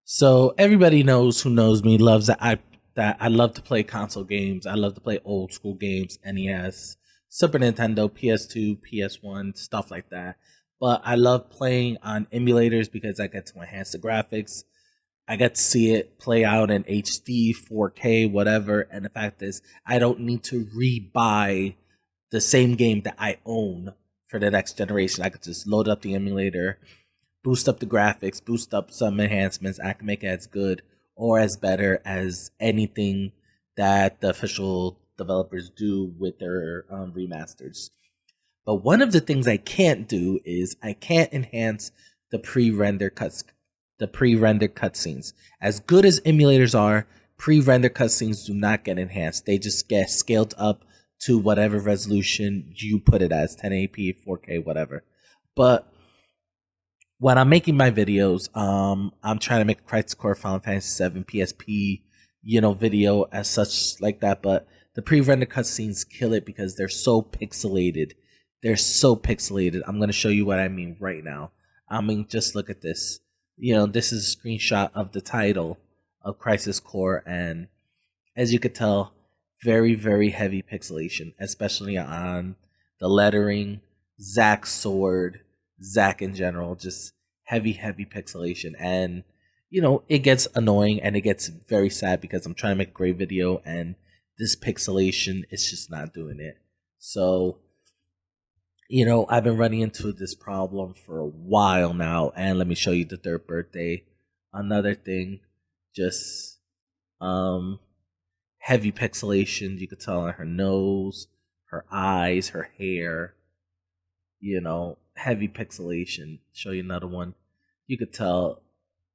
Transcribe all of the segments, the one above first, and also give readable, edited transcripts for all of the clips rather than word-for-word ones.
So everybody knows who knows me loves that I love to play console games. I love to play old school games, NES, Super Nintendo, PS2, PS1, stuff like that. But I love playing on emulators because I get to enhance the graphics. I get to see it play out in HD, 4K, whatever. And the fact is, I don't need to re-buy the same game that I own for the next generation. I could just load up the emulator, boost up the graphics, boost up some enhancements. I can make it as good or as better as anything that the official developers do with their remasters. But one of the things I can't do is I can't enhance the pre-rendered cutscenes. As good as emulators are, pre-rendered cutscenes do not get enhanced. They just get scaled up to whatever resolution you put it as, 1080p, 4K, whatever. But when I'm making my videos, I'm trying to make a Crisis Core Final Fantasy VII PSP, video as such like that. But the pre-rendered cutscenes kill it because they're so pixelated. They're so pixelated. I'm gonna show you what I mean right now. I mean, just look at this. This is a screenshot of the title of Crisis Core, and as you could tell, very, very heavy pixelation, especially on the lettering, Zack's sword, Zack in general, just heavy pixelation. And it gets annoying and it gets very sad because I'm trying to make a great video and this pixelation is just not doing it. So I've been running into this problem for a while now, and let me show you the third birthday. Another thing, just heavy pixelation. You could tell on her nose, her eyes, her hair, heavy pixelation. Show you another one. You could tell,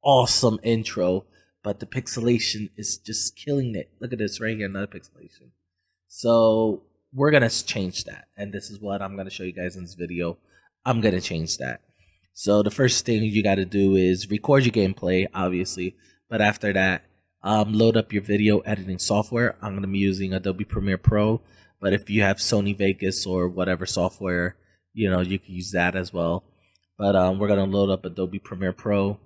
awesome intro, but the pixelation is just killing it. Look at this right here, another pixelation. So we're going to change that. And this is what I'm going to show you guys in this video. I'm going to change that. So the first thing you got to do is record your gameplay, obviously. But after that, load up your video editing software. I'm going to be using Adobe Premiere Pro. But if you have Sony Vegas or whatever software, you can use that as well. But we're going to load up Adobe Premiere Pro.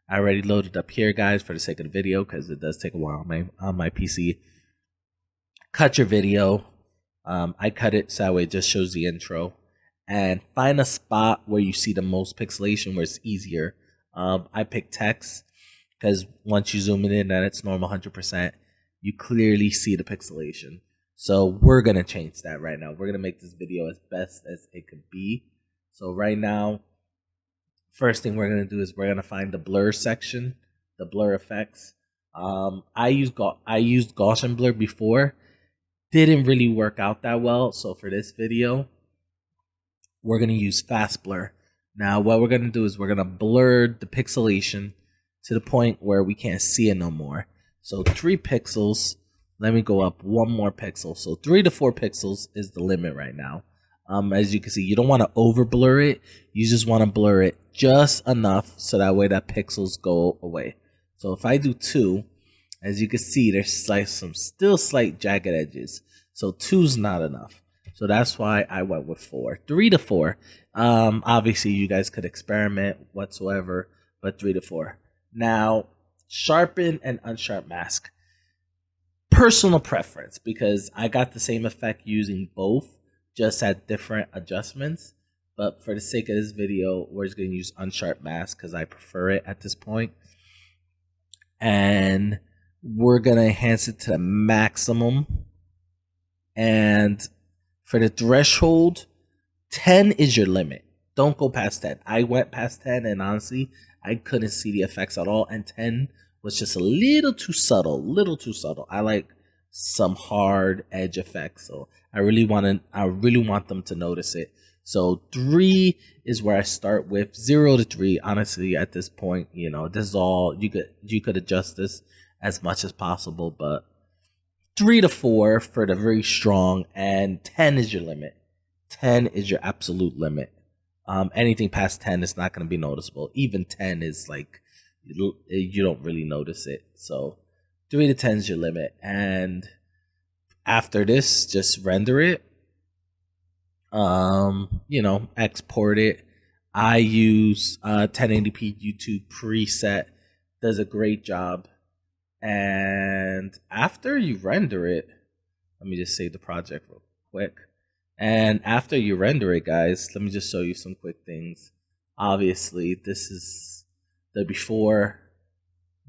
I already loaded up here, guys, for the sake of the video, because it does take a while on my PC. Cut your video. I cut it so that way it just shows the intro. And find a spot where you see the most pixelation, where it's easier. I picked text, because once you zoom it in at its normal 100%, you clearly see the pixelation. So we're going to change that right now. We're going to make this video as best as it could be. So right now, first thing we're going to do is we're going to find the blur section, the blur effects. I used Gaussian blur before. Didn't really work out that well. So for this video, we're going to use fast blur. Now what we're going to do is we're going to blur the pixelation to the point where we can't see it no more. So 3 pixels. Let me go up 1 more pixel. So 3 to 4 pixels is the limit right now. As you can see, you don't want to over blur it. You just want to blur it just enough so that way that pixels go away. So if I do 2, as you can see, there's like some still slight jagged edges. So 2's not enough. So that's why I went with 4. 3 to 4. Obviously, you guys could experiment whatsoever, but 3 to 4. Now, sharpen and unsharp mask. Personal preference, because I got the same effect using both, just at different adjustments. But for the sake of this video, we're just going to use unsharp mask because I prefer it at this point. And we're going to enhance it to the maximum. And for the threshold, 10 is your limit. Don't go past 10. I went past 10 and honestly, I couldn't see the effects at all. And 10 was just a little too subtle, I like some hard edge effects. So I really want them to notice it. So 3 is where I start with. 0 to 3, honestly, at this point, this is all you could adjust this as much as possible, but 3 to 4 for the very strong, and 10 is your limit. 10 is your absolute limit. Anything past 10 is not going to be noticeable. Even 10 is like, you don't really notice it. So 3 to 10 is your limit. And after this, just render it. Export it. I use 1080p YouTube preset does a great job. And after you render it, let me just save the project real quick. And after you render it, guys, let me just show you some quick things. Obviously, this is the before,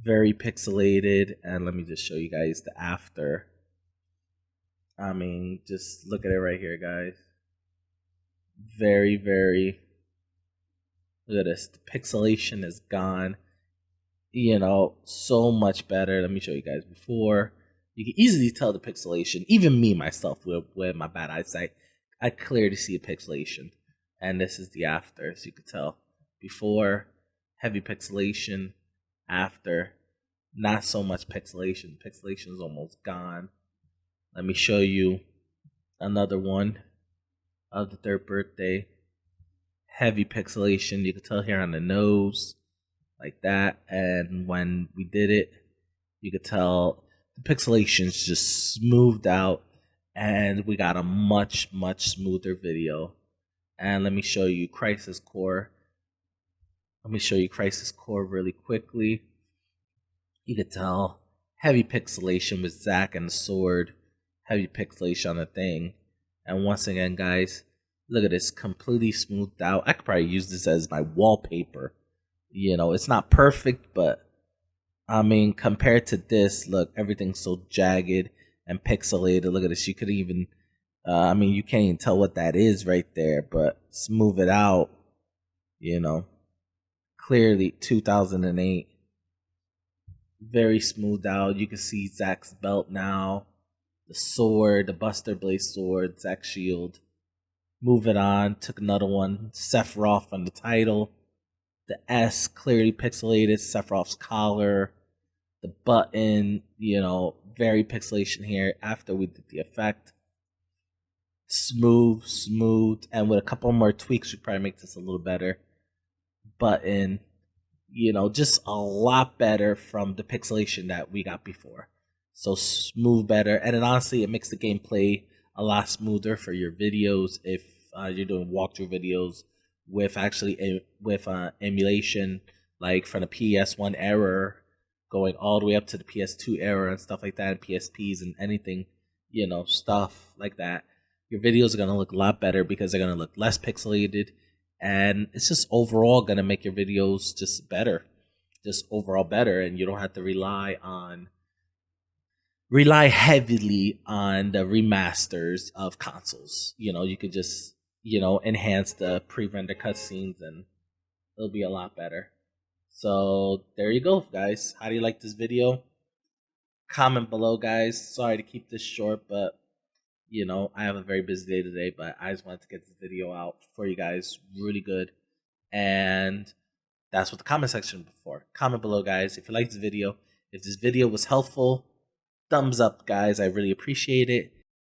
very pixelated, and let me just show you guys the after. I mean, just look at it right here, guys. Very, very, look at this. The pixelation is gone. You know, so much better. Let me show you guys before. You can easily tell the pixelation. Even me, myself, with my bad eyesight, I clearly see a pixelation. And this is the after, so you can tell. Before, heavy pixelation. After, not so much pixelation. Pixelation is almost gone. Let me show you another one of the third birthday. Heavy pixelation. You can tell here on the nose, like that. And when we did it, you could tell the pixelation's just smoothed out, and we got a much, much smoother video. And let me show you Crisis Core. Let me show you Crisis Core really quickly. You could tell heavy pixelation with Zack and the sword, heavy pixelation on the thing. And once again, guys, look at this, completely smoothed out. I could probably use this as my wallpaper. You know, it's not perfect, but I mean, compared to this, look, everything's so jagged and pixelated. Look at this. You could even, I mean, you can't even tell what that is right there, but smooth it out, you know. Clearly, 2008. Very smoothed out. You can see Zack's belt now. The sword, the Buster Blade sword, Zack's shield. Move it on. Took another one. Sephiroth on the title. The S, clearly pixelated. Sephiroth's collar. The button, you know, very pixelation here after we did the effect. Smooth. And with a couple more tweaks, we probably make this a little better. Button, you know, just a lot better from the pixelation that we got before. So smooth, better. And then honestly, it makes the gameplay a lot smoother for your videos if you're doing walkthrough videos with emulation, like from the PS1 era going all the way up to the PS2 era and stuff like that, and PSPs and anything, you know, stuff like that. Your videos are going to look a lot better because they're going to look less pixelated, and it's just overall going to make your videos just better, just overall better, and you don't have to rely heavily on the remasters of consoles. You know, you could just, you know, enhance the pre-rendered cutscenes and it'll be a lot better. So there you go, guys. How do you like this video? Comment below, guys. Sorry to keep this short, but you know, I have a very busy day today, but I just wanted to get this video out for you guys really good. And that's what the comment section is for. Comment below, guys, if you like this video. If this video was helpful, thumbs up, guys. I really appreciate it.